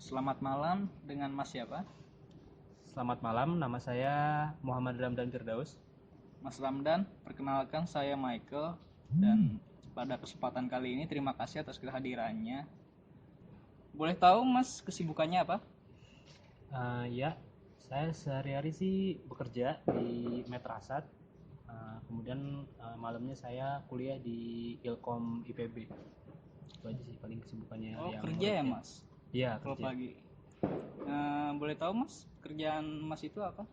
Selamat malam dengan Mas siapa? Selamat malam, nama saya Muhammad Ramdan Firdaus. Mas Ramdan, perkenalkan saya Michael dan pada kesempatan kali ini terima kasih atas kehadirannya. Boleh tahu Mas kesibukannya apa? Ya, saya sehari-hari sih bekerja di Metrasat. Kemudian malamnya saya kuliah di Ilkom IPB. Itu aja sih paling kesibukannya Oh, yang kerja ya rutin. Mas. Iya, Kalau kerja. pagi. Boleh tahu Mas, kerjaan Mas itu apa?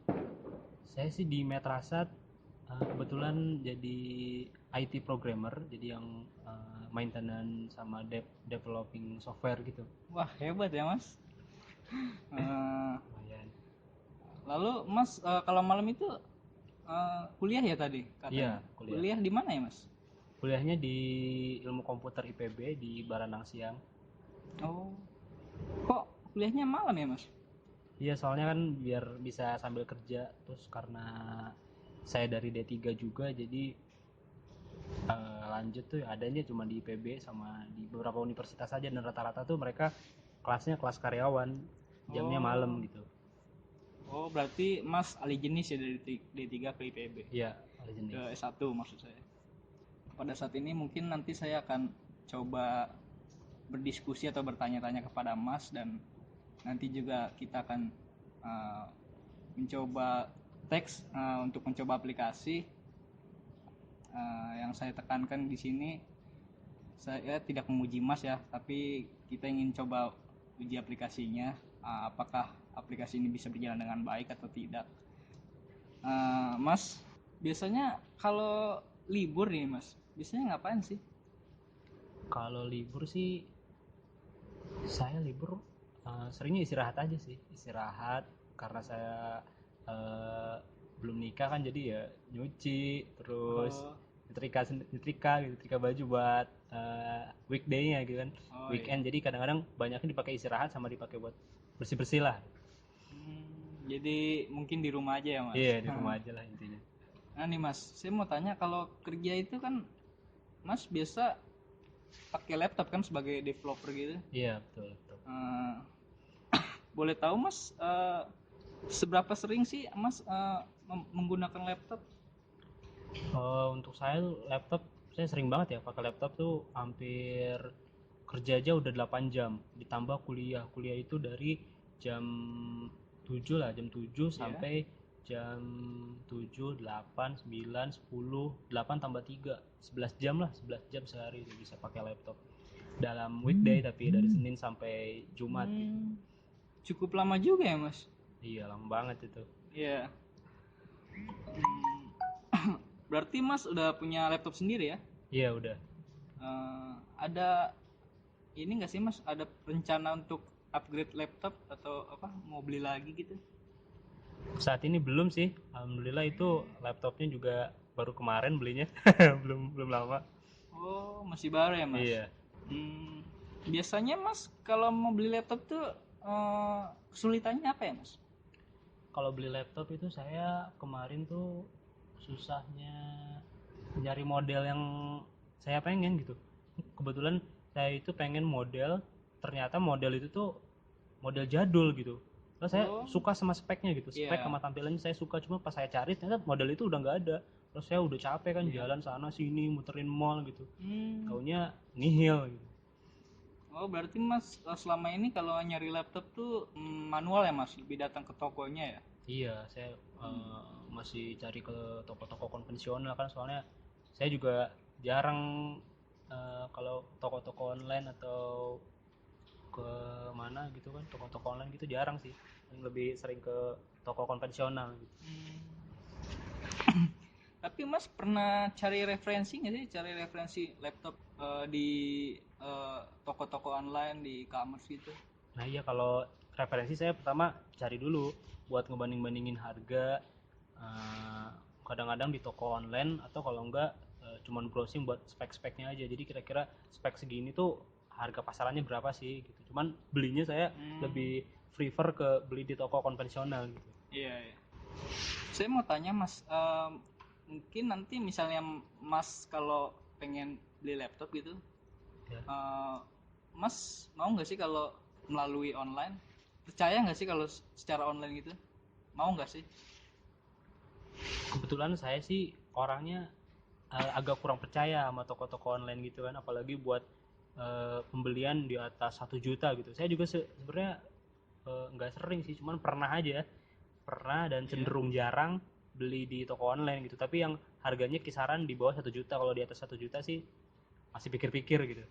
Saya sih di Metrasat kebetulan jadi IT programmer, jadi yang maintenance sama developing software gitu. Wah, hebat ya Mas. Eh, Lumayan. Lalu Mas kalau malam itu kuliah ya tadi katanya. Iya, kuliah. Kuliah di mana ya Mas? Kuliahnya di Ilmu Komputer IPB di Baranang Siang. Oh, kok kuliahnya malam ya Mas? Iya, soalnya kan biar bisa sambil kerja. Terus karena saya dari D3 juga, jadi lanjut tuh adanya cuma di IPB sama di beberapa universitas saja. Dan rata-rata tuh mereka kelasnya kelas karyawan, jamnya malam Oh, gitu. Oh, berarti Mas alih jenis ya dari D3 ke IPB, Iya, ada ke jenis. S1 maksud saya. Pada saat ini mungkin nanti saya akan coba berdiskusi atau bertanya-tanya kepada Mas dan nanti juga kita akan uh, mencoba teks untuk mencoba aplikasi. Yang saya tekankan di sini, saya tidak memuji Mas ya, tapi kita ingin coba uji aplikasinya, apakah aplikasi ini bisa berjalan dengan baik atau tidak. Mas, biasanya kalau libur nih Mas, biasanya ngapain sih? Kalau libur sih, saya libur seringnya istirahat aja sih. Istirahat karena saya eh, belum nikah kan, jadi ya nyuci, terus Oh, nyetrika baju buat weekday-nya gitu kan, oh iya. weekend. Jadi kadang-kadang banyaknya dipakai istirahat sama dipakai buat bersih-bersih lah. Jadi mungkin di rumah aja ya Mas. Iya, di rumah aja lah intinya. Nah nih Mas, saya mau tanya kalau kerja itu kan Mas biasa pakai laptop kan sebagai developer gitu. Iya, betul betul. Eh, Boleh tahu Mas, seberapa sering sih Mas menggunakan laptop? Untuk saya tuh laptop, saya sering banget ya pakai laptop tuh, hampir kerja aja udah 8 jam, ditambah kuliah. Kuliah itu dari jam 7 lah, jam 7 Ya. sampai jam 7 8 9 10 8 tambah 3 11 jam lah, 11 jam sehari tuh bisa pakai laptop dalam weekday, tapi dari Senin sampai Jumat gitu. Hmm, Cukup lama juga ya Mas. Iya, lama banget itu. Iya. Berarti Mas udah punya laptop sendiri ya? Iya, udah. Ada ini nggak sih Mas? Ada rencana untuk upgrade laptop atau apa? Mau beli lagi gitu? Saat ini belum sih, alhamdulillah. Itu laptopnya juga baru kemarin belinya. belum belum lama. Oh, masih baru ya Mas? Iya. Hmm, Biasanya Mas kalau mau beli laptop tuh kesulitannya apa ya Mas? Kalau beli laptop itu saya kemarin tuh susahnya nyari model yang saya pengen gitu. Kebetulan saya itu pengen model, ternyata model itu tuh model jadul gitu. Terus saya Oh, suka sama speknya gitu, spek iya, sama tampilannya saya suka, cuma pas saya cari ternyata model itu udah nggak ada. Terus saya udah capek kan iya. jalan sana sini muterin mall gitu, Hmm, taunya nihil gitu. Oh, berarti Mas selama ini kalau nyari laptop tuh manual ya Mas? Lebih datang ke tokonya ya? Iya, saya Hmm. masih cari ke toko-toko konvensional kan, soalnya saya juga jarang kalau toko-toko online atau ke mana gitu kan, toko-toko online gitu jarang sih. Lebih sering ke toko konvensional gitu. Hmm. Tapi Mas pernah cari referensi nggak sih? Cari referensi laptop di toko-toko online di e-commerce gitu? Nah iya, kalau referensi saya pertama cari dulu buat ngebanding-bandingin harga, eh, kadang-kadang di toko online, atau kalau enggak cuman browsing buat spek-speknya aja. Jadi kira-kira spek segini tuh harga pasarannya berapa sih gitu. Cuman belinya saya Hmm, lebih prefer ke beli di toko konvensional gitu. iya, iya. Saya mau tanya Mas, mungkin nanti misalnya Mas kalau pengen beli laptop gitu, Ya. eh, Mas mau nggak sih kalau melalui online. Percaya nggak sih kalau secara online gitu? Mau nggak sih? Kebetulan saya sih orangnya agak kurang percaya sama toko-toko online gitu kan, apalagi buat pembelian di atas 1 juta gitu. Saya juga sebenarnya nggak sering sih, cuman pernah dan Iya. cenderung jarang beli di toko online gitu. Tapi yang harganya kisaran di bawah 1 juta, kalau di atas 1 juta sih masih pikir-pikir gitu.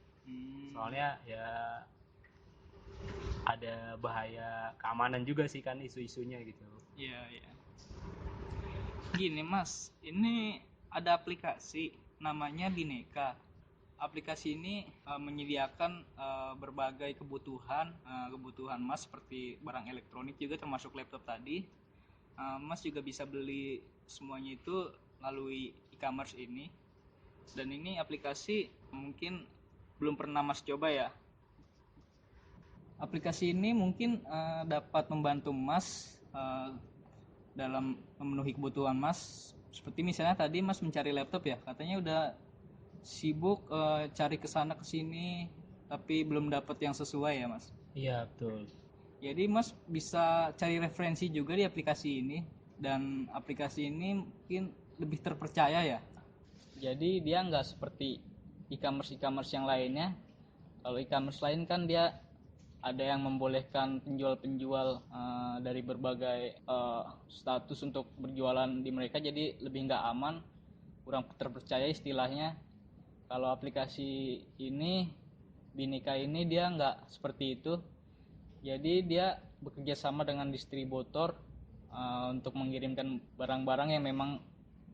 Soalnya ya ada bahaya keamanan juga sih kan isu-isunya gitu. Iya, iya. Gini Mas, ini ada aplikasi namanya Bineka. Aplikasi ini menyediakan berbagai kebutuhan Mas seperti barang elektronik juga termasuk laptop tadi. Mas juga bisa beli semuanya itu melalui e-commerce ini. Dan ini aplikasi mungkin belum pernah Mas coba ya. Aplikasi ini mungkin dapat membantu Mas dalam memenuhi kebutuhan Mas. Seperti misalnya tadi Mas mencari laptop ya, katanya udah sibuk cari kesana kesini tapi belum dapat yang sesuai ya Mas. Iya betul. Jadi Mas bisa cari referensi juga di aplikasi ini, dan aplikasi ini mungkin lebih terpercaya ya. Jadi dia nggak seperti e-commerce yang lainnya. Kalau e-commerce lain kan dia ada yang membolehkan penjual-penjual dari berbagai status untuk berjualan di mereka, jadi lebih nggak aman, kurang terpercaya istilahnya. Kalau aplikasi ini Bineka ini dia nggak seperti itu, jadi dia bekerja sama dengan distributor untuk mengirimkan barang-barang yang memang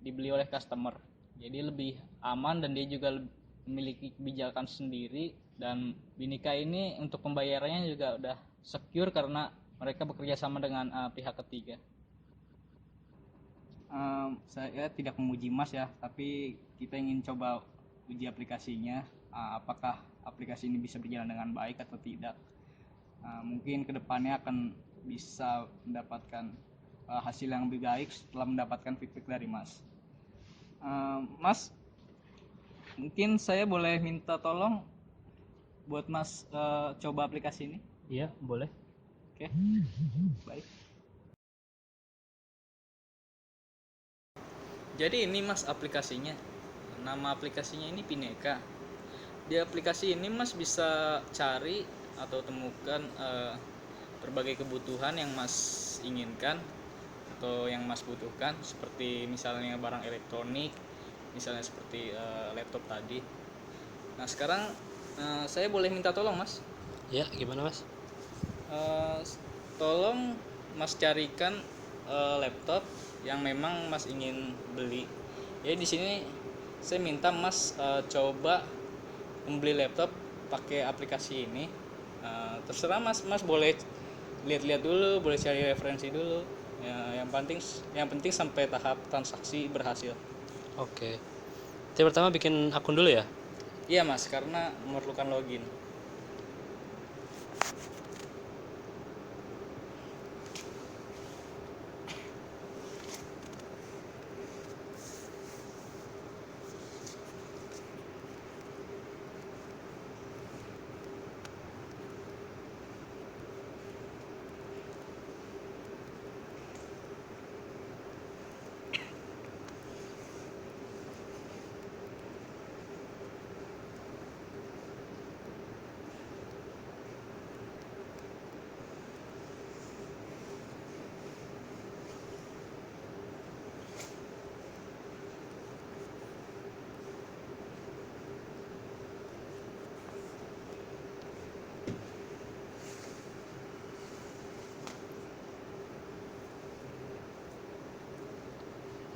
dibeli oleh customer, jadi lebih aman dan dia juga memiliki kebijakan sendiri. Dan Bineka ini untuk pembayarannya juga udah secure karena mereka bekerja sama dengan pihak ketiga. Saya tidak memuji Mas ya, tapi kita ingin coba uji aplikasinya, apakah aplikasi ini bisa berjalan dengan baik atau tidak. Mungkin kedepannya akan bisa mendapatkan hasil yang lebih baik setelah mendapatkan feedback dari Mas. Mas, mungkin saya boleh minta tolong buat Mas coba aplikasi ini? Iya boleh. Oke, baik. Jadi ini Mas aplikasinya. Nama aplikasinya ini Bineka. Di aplikasi ini Mas bisa cari atau temukan berbagai kebutuhan yang Mas inginkan atau yang Mas butuhkan, seperti misalnya barang elektronik, misalnya seperti laptop tadi. Nah sekarang saya boleh minta tolong Mas? Ya gimana Mas? Tolong Mas carikan laptop yang memang Mas ingin beli. Jadi di sini saya minta Mas coba membeli laptop pakai aplikasi ini. Terserah Mas boleh lihat-lihat dulu, boleh cari referensi dulu. Ya, yang penting sampai tahap transaksi berhasil. Oke. Jadi pertama bikin akun dulu ya? Iya Mas, karena memerlukan login.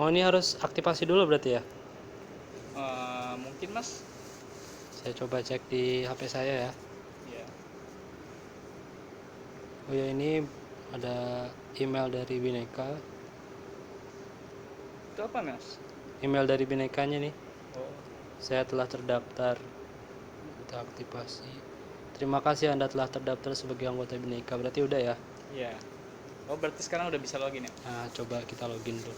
Oh ini harus aktivasi dulu berarti ya? Mungkin Mas. Saya coba cek di HP saya ya. Ya. Oh ya ini ada email dari Bineka. Itu apa Mas? Email dari Binekanya nih. Oh. Saya telah terdaftar. Kita aktivasi. Terima kasih Anda telah terdaftar sebagai anggota Bineka. Berarti udah ya? Iya. Oh berarti sekarang udah bisa login ya? Nah coba kita login dulu.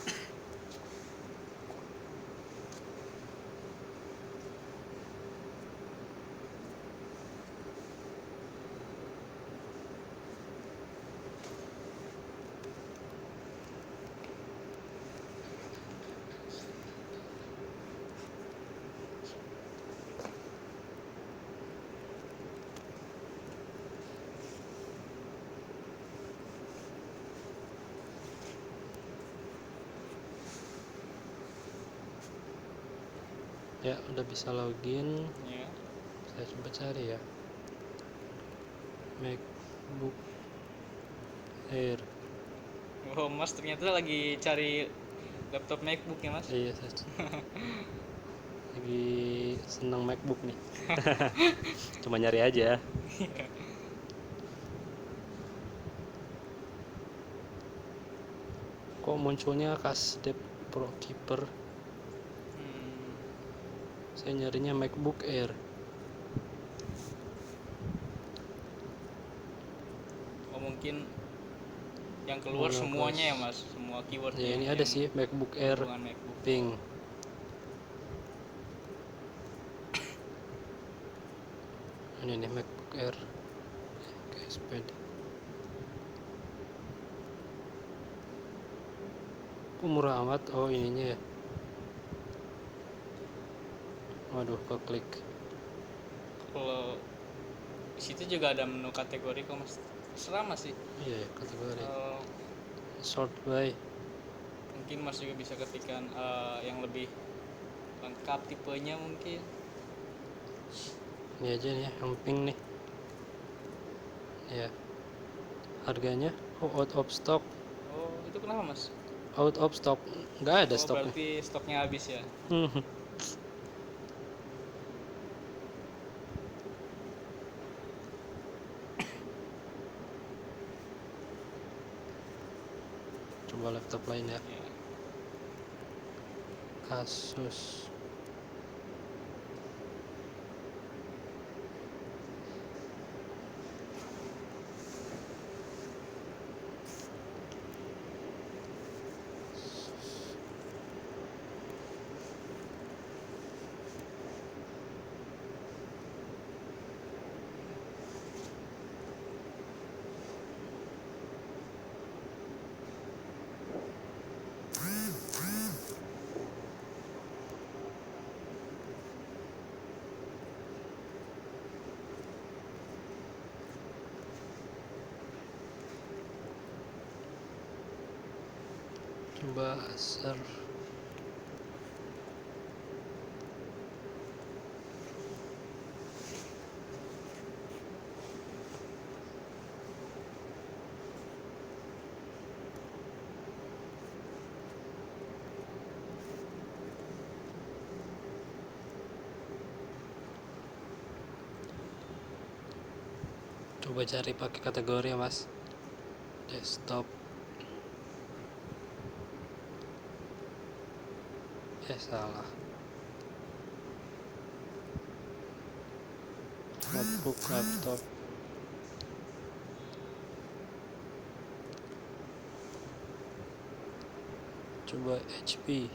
Ya, udah bisa login. Ya. Saya coba cari ya. MacBook Air. Oh, Mas ternyata lagi cari laptop MacBook ya, Mas? Iya, saya lagi seneng MacBook nih. Cuma nyari aja. Kok munculnya Kasdep Pro Keeper? Hmm. Saya nyarinya MacBook Air. Oh, mungkin yang keluar Mono semuanya ya, close. Mas? Semua keyword Ya, ini ada sih MacBook Air MacBook. pink. Ini nih MacBook Air. KSPD. Kok murah amat? Oh, ininya ya. Waduh, keklik. Kalau di situ juga ada menu kategori kok, Mas. Terserah Mas sih. Iya, kategori. Eh, Sort by. mungkin Mas juga bisa ketikkan yang lebih lengkap tipenya mungkin. Ini aja nih, yang pink nih. Ya. Harganya out of stock. Oh, itu kenapa, Mas? Out of stock. Nggak ada Oh, stoknya. berarti stoknya habis ya. Coba laptop lain ya. Ya. Asus. Coba Acer. Coba cari pakai kategori ya, Mas. Desktop. Salah. Notebook, laptop. Coba HP.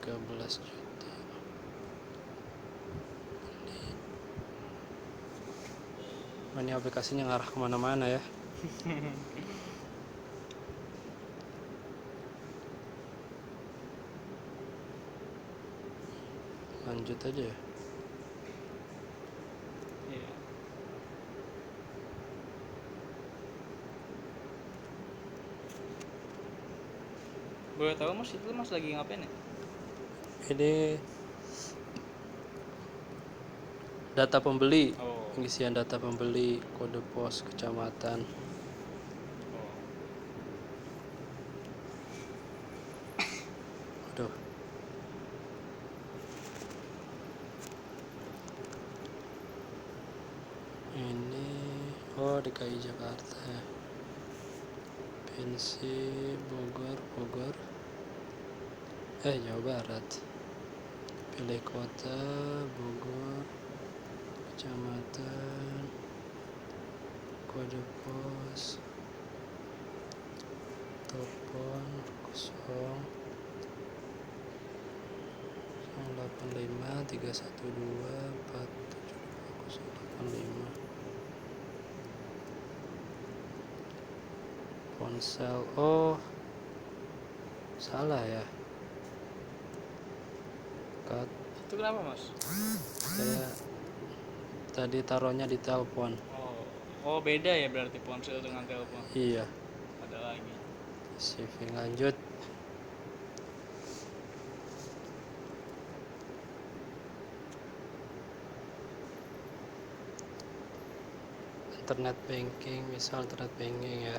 13 juta. Ini aplikasinya ngarah kemana-mana ya. Lanjut aja ya. Iya. Boleh tahu Mas itu Mas lagi ngapain ya? Ini data pembeli. Oh. Pengisian data pembeli, kode pos, kecamatan. Oh. Aduh. Ini DKI Jakarta. Pensi Bogor. Jawa Barat. Pilih kota Bogor, kecamatan, kode pos, telepon 085 312 472 085. Ponsel, salah ya. Cut. Itu kenapa Mas? Saya tadi taruhnya di telepon. Oh beda ya berarti ponsel dengan telepon. Iya. Ada lagi. Saving lanjut. internet banking, misal internet banking ya.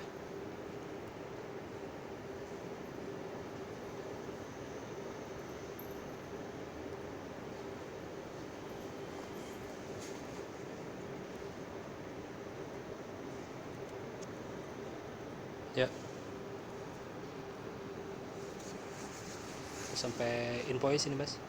Ya, sampai invoice ini Mas.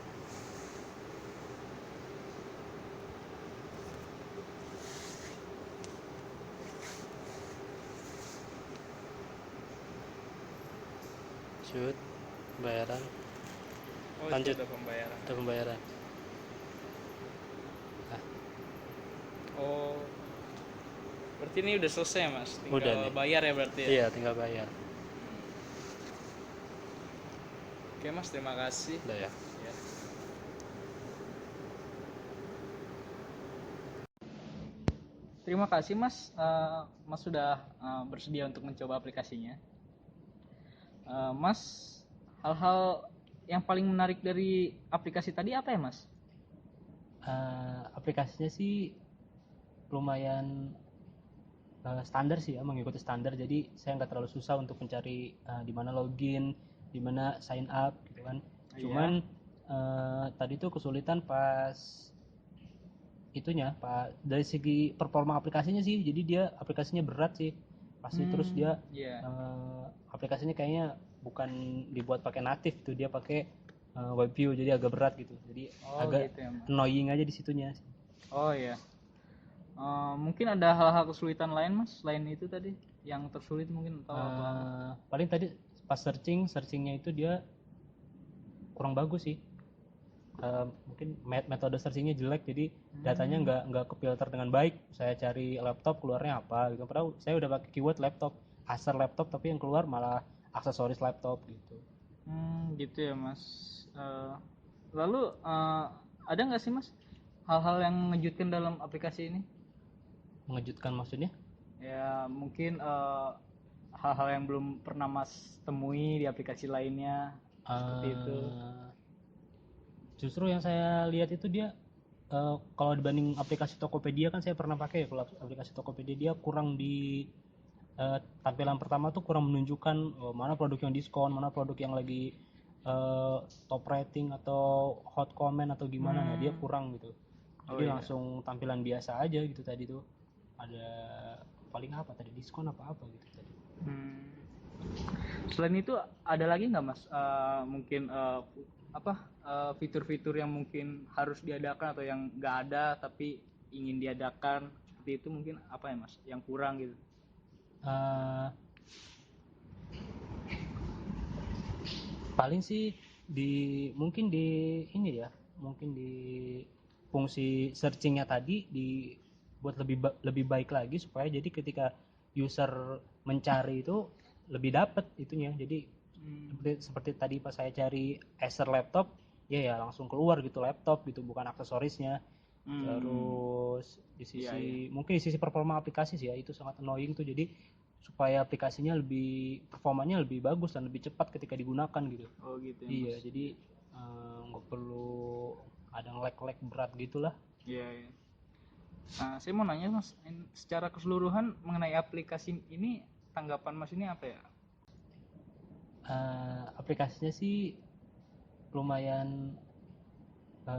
Shoot, pembayaran, Oh, Lanjut. itu ada pembayaran. ada pembayaran. Oh, berarti ini udah selesai Mas, tinggal Udah nih. bayar ya berarti ya. Iya, tinggal bayar. Oke Mas, terima kasih. Udah ya. Ya. Terima kasih Mas. Mas sudah bersedia untuk mencoba aplikasinya. Mas, hal-hal yang paling menarik dari aplikasi tadi apa ya Mas? Aplikasinya sih lumayan standar sih ya, mengikuti standar, jadi saya nggak terlalu susah untuk mencari di mana login, di mana sign up gitu kan. Cuman tadi tuh kesulitan pas itunya, Pak, dari segi performa aplikasinya sih. Jadi dia aplikasinya berat sih pasti. Terus dia Iya. aplikasinya kayaknya bukan dibuat pakai native tuh, dia pakai web view, jadi agak berat gitu. Jadi Oh, agak gitu ya, Mas. annoying aja di situnya. Oh iya. Mungkin ada hal-hal kesulitan lain Mas, selain itu tadi yang tersulit mungkin atau apa? Paling tadi pas searchingnya itu dia kurang bagus sih. Mungkin metode searchingnya jelek, jadi datanya nggak kefilter dengan baik. Saya cari laptop keluarnya apa gitu, padahal saya udah pakai keyword laptop, Acer laptop, tapi yang keluar malah aksesoris laptop gitu. Gitu ya Mas. Lalu ada nggak sih Mas hal-hal yang mengejutkan dalam aplikasi ini? Mengejutkan maksudnya? Ya mungkin hal-hal yang belum pernah Mas temui di aplikasi lainnya seperti itu. Justru yang saya lihat itu dia kalau dibanding aplikasi Tokopedia, kan saya pernah pakai ya, kalau aplikasi Tokopedia dia kurang di tampilan pertama tuh kurang menunjukkan mana produk yang diskon, mana produk yang lagi top rating atau hot comment atau gimana. Nah, dia kurang gitu. Jadi langsung tampilan biasa aja gitu tadi tuh. Ada paling apa tadi, diskon apa gitu tadi. Selain itu ada lagi nggak Mas mungkin fitur-fitur yang mungkin harus diadakan atau yang nggak ada tapi ingin diadakan seperti itu, mungkin apa ya Mas yang kurang gitu? Paling sih mungkin di ini ya, mungkin di fungsi searchingnya tadi dibuat lebih baik lagi, supaya jadi ketika user mencari itu lebih dapet itunya. Jadi seperti tadi pas saya cari Acer laptop, ya langsung keluar gitu laptop gitu, bukan aksesorisnya. Terus di sisi mungkin di sisi performa aplikasi sih ya, itu sangat annoying tuh. Jadi supaya aplikasinya performanya lebih bagus dan lebih cepat ketika digunakan gitu. Oh gitu ya, Iya, Mas. jadi nggak perlu ada lag berat gitulah. Iya. Nah, saya mau nanya Mas, secara keseluruhan mengenai aplikasi ini, tanggapan Mas ini apa ya? Aplikasinya sih lumayan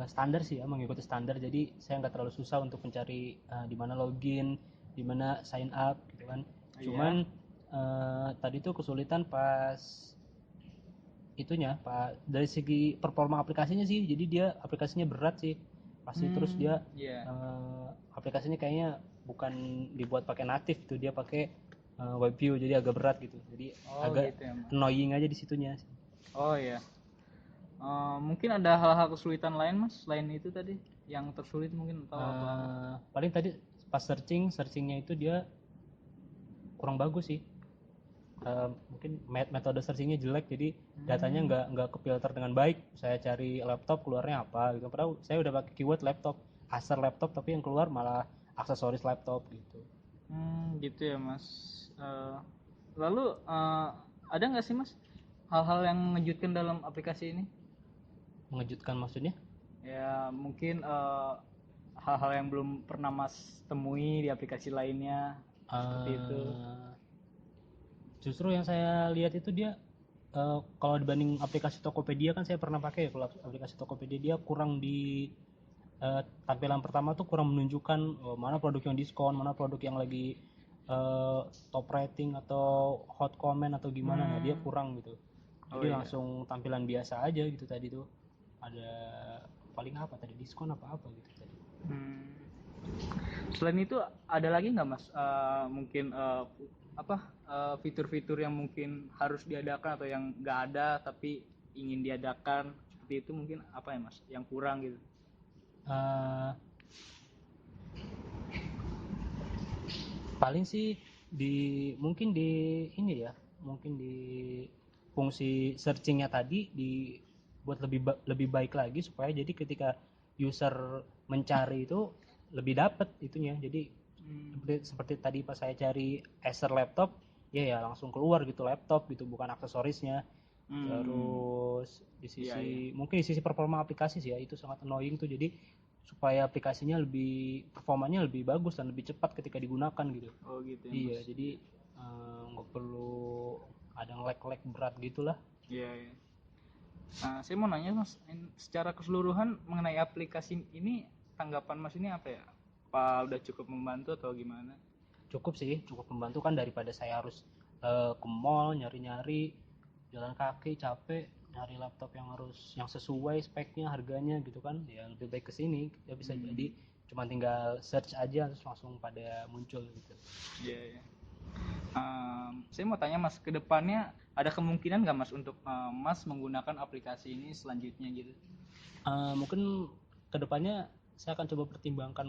standar sih ya, mengikuti standar, jadi saya nggak terlalu susah untuk mencari di mana login, di mana sign up gitu kan. Cuman tadi tuh kesulitan pas itunya, Pak, dari segi performa aplikasinya sih. Jadi dia aplikasinya berat sih pasti. Terus dia aplikasinya kayaknya bukan dibuat pakai native tuh, dia pakai web view, jadi agak berat gitu. Jadi agak gitu ya, Mas. annoying aja di situnya. Oh iya. Mungkin ada hal-hal kesulitan lain Mas, selain itu tadi yang tersulit mungkin atau apa? Paling tadi pas searchingnya itu dia kurang bagus sih. Mungkin metode searchingnya jelek, jadi datanya nggak kefilter dengan baik. Saya cari laptop keluarnya apa gitu, padahal saya udah pakai keyword laptop, Acer laptop, tapi yang keluar malah aksesoris laptop gitu. Gitu ya Mas. Lalu ada nggak sih Mas hal-hal yang mengejutkan dalam aplikasi ini? Mengejutkan maksudnya? Ya mungkin hal-hal yang belum pernah Mas temui di aplikasi lainnya seperti itu? Justru yang saya lihat itu dia kalau dibanding aplikasi Tokopedia kan saya pernah pakai ya, kalau aplikasi Tokopedia dia kurang di tampilan pertama tuh kurang menunjukkan mana produk yang diskon, mana produk yang lagi top rating atau hot comment atau gimana. Nah dia kurang gitu. Jadi iya. langsung tampilan biasa aja gitu tadi tuh. Ada paling apa tadi, diskon apa gitu tadi. Selain itu ada lagi nggak Mas mungkin fitur-fitur yang mungkin harus diadakan atau yang nggak ada tapi ingin diadakan seperti itu, mungkin apa ya Mas yang kurang gitu? Paling sih mungkin di ini ya, mungkin di fungsi searchingnya tadi dibuat lebih baik lagi supaya jadi ketika user mencari itu lebih dapet itunya. Jadi seperti tadi pas saya cari Acer laptop ya langsung keluar gitu laptop gitu, bukan aksesorisnya. Terus di sisi mungkin di sisi performa aplikasi sih ya, itu sangat annoying tuh. Jadi supaya aplikasinya performanya lebih bagus dan lebih cepat ketika digunakan gitu. Oh gitu ya, Iya, Mas. jadi nggak perlu ada lag berat gitulah. Iya. Nah, saya mau nanya Mas, secara keseluruhan mengenai aplikasi ini, tanggapan Mas ini apa ya? Apa udah cukup membantu atau gimana? Cukup sih, cukup membantu kan, daripada saya harus ke mall nyari-nyari jalan kaki capek nyari laptop yang sesuai speknya harganya gitu kan. Ya lebih baik ke sini ya, bisa jadi cuma tinggal search aja terus langsung pada muncul gitu. Iya. Saya mau tanya Mas, ke depannya ada kemungkinan nggak Mas untuk Mas menggunakan aplikasi ini selanjutnya gitu? Mungkin kedepannya saya akan coba pertimbangkan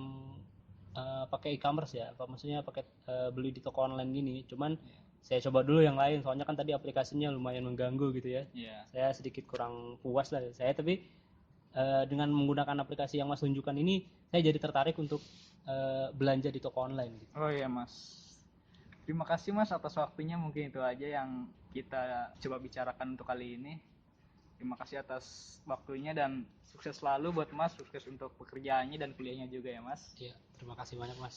pakai e-commerce ya, apa maksudnya pakai beli di toko online gini. Cuman saya coba dulu yang lain, soalnya kan tadi aplikasinya lumayan mengganggu gitu ya. Saya sedikit kurang puas lah saya, tapi dengan menggunakan aplikasi yang Mas tunjukkan ini saya jadi tertarik untuk belanja di toko online gitu. Oh iya Mas, terima kasih Mas atas waktunya. Mungkin itu aja yang kita coba bicarakan untuk kali ini. Terima kasih atas waktunya dan sukses selalu buat Mas, sukses untuk pekerjaannya dan kuliahnya juga ya Mas. Iya, terima kasih banyak Mas.